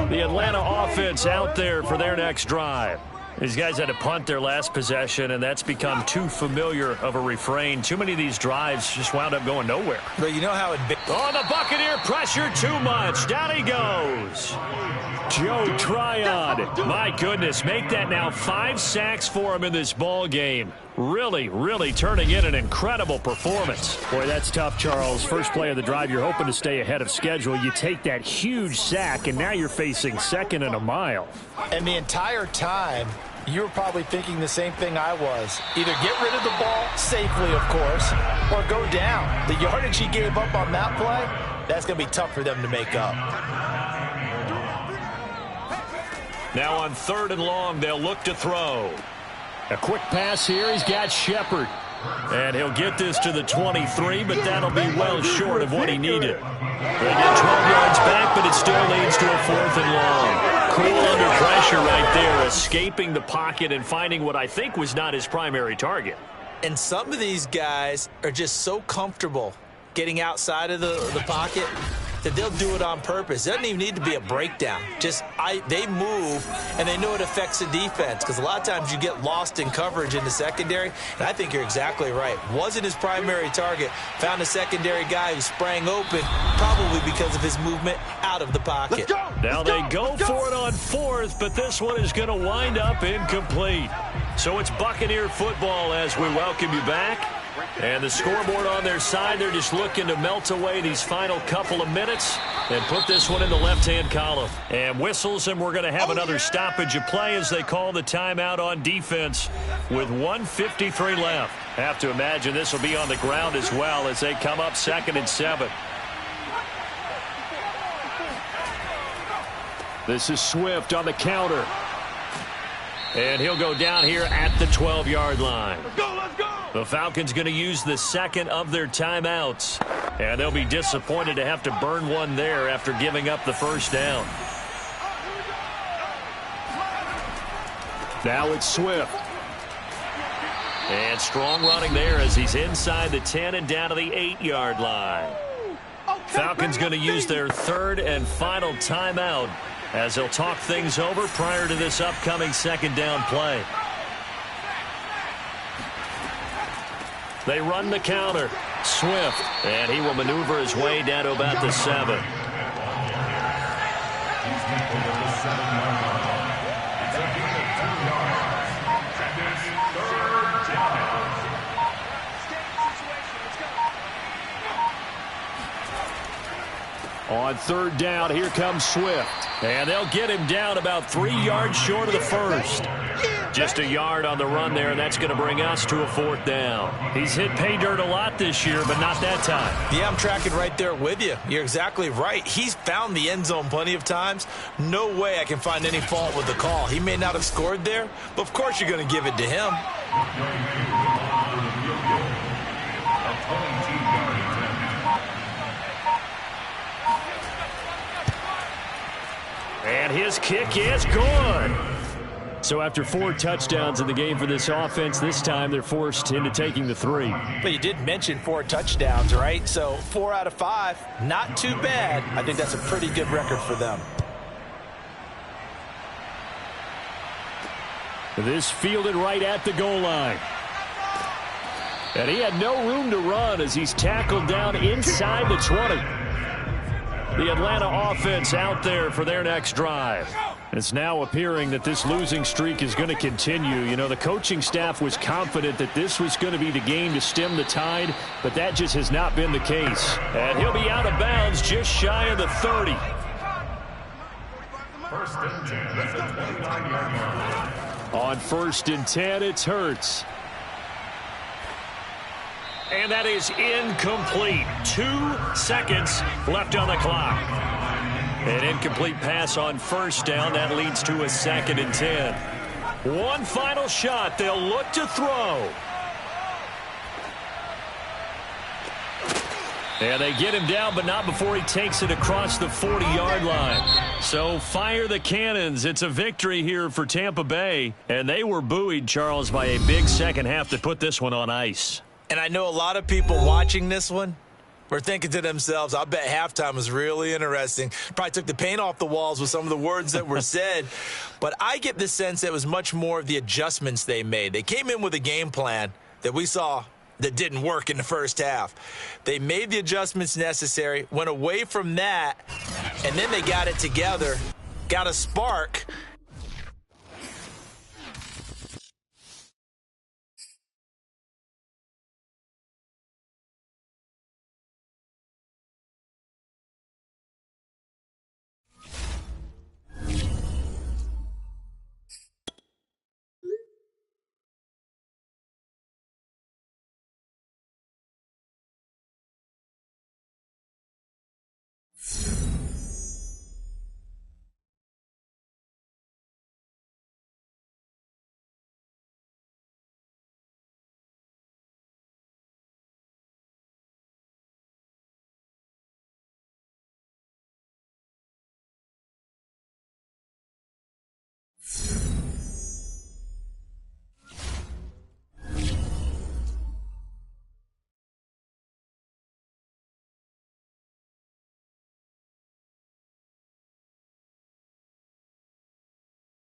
The Atlanta offense out there for their next drive. These guys had to punt their last possession, and that's become too familiar of a refrain. Too many of these drives just wound up going nowhere. But you know how it... Oh, the Buccaneer pressure too much. Down he goes. Joe Tryon. My goodness, make that now 5 sacks for him in this ball game. Really, really turning in an incredible performance. Boy, that's tough, Charles. First play of the drive, you're hoping to stay ahead of schedule. You take that huge sack, and now you're facing second and a mile. And the entire time, you were probably thinking the same thing I was. Either get rid of the ball, safely, of course, or go down. The yardage he gave up on that play, that's going to be tough for them to make up. Now on 3rd and long, they'll look to throw. A quick pass here. He's got Shepard. And he'll get this to the 23, but that'll be well short of what he needed. They get 12 yards back, but it still leads to a 4th and long. Cool under pressure right there, escaping the pocket and finding what I think was not his primary target. And some of these guys are just so comfortable getting outside of the pocket that they'll do it on purpose. It doesn't even need to be a breakdown. They move, and they know it affects the defense, because a lot of times you get lost in coverage in the secondary, and I think you're exactly right. Wasn't his primary target. Found a secondary guy who sprang open, probably because of his movement out of the pocket. Now they go for it on 4th, but this one is going to wind up incomplete. So it's Buccaneer football as we welcome you back. And the scoreboard on their side, they're just looking to melt away these final couple of minutes and put this one in the left-hand column. And whistles, and we're going to have another stoppage of play as they call the timeout on defense with 1:53 left. Have to imagine this will be on the ground as well as they come up 2nd and 7. This is Swift on the counter. And he'll go down here at the 12-yard line. Let's go, let's go! The Falcons going to use the second of their timeouts. And they'll be disappointed to have to burn one there after giving up the first down. Now it's Swift. And strong running there as he's inside the 10 and down to the 8-yard line. Falcons going to use their 3rd and final timeout as they'll talk things over prior to this upcoming 2nd down play. They run the counter. Swift, and he will maneuver his way down to about the 7. On 3rd down, here comes Swift. And they'll get him down about 3 yards short of the first. Just a yard on the run there, and that's going to bring us to a 4th down. He's hit pay dirt a lot this year, but not that time. Yeah, I'm tracking right there with you. You're exactly right. He's found the end zone plenty of times. No way I can find any fault with the call. He may not have scored there, but of course you're going to give it to him. And his kick is good. So after 4 touchdowns in the game for this offense, this time they're forced into taking the 3. But you did mention 4 touchdowns, right? So 4 out of 5, not too bad. I think that's a pretty good record for them. This fielded right at the goal line. And he had no room to run as he's tackled down inside the 20. The Atlanta offense out there for their next drive. It's now appearing that this losing streak is going to continue. You know, the coaching staff was confident that this was going to be the game to stem the tide, but that just has not been the case. And he'll be out of bounds just shy of the 30. On 1st and 10, it's Hurts. And that is incomplete. 2 seconds left on the clock. An incomplete pass on 1st down. That leads to a 2nd and 10. One final shot. They'll look to throw. And they get him down, but not before he takes it across the 40-yard line. So fire the cannons. It's a victory here for Tampa Bay. And they were buoyed, Charles, by a big second half to put this one on ice. And I know a lot of people watching this one were thinking to themselves, I bet halftime was really interesting. Probably took the paint off the walls with some of the words that were said. But I get the sense that it was much more of the adjustments they made. They came in with a game plan that we saw that didn't work in the first half. They made the adjustments necessary, went away from that, and then they got it together, got a spark,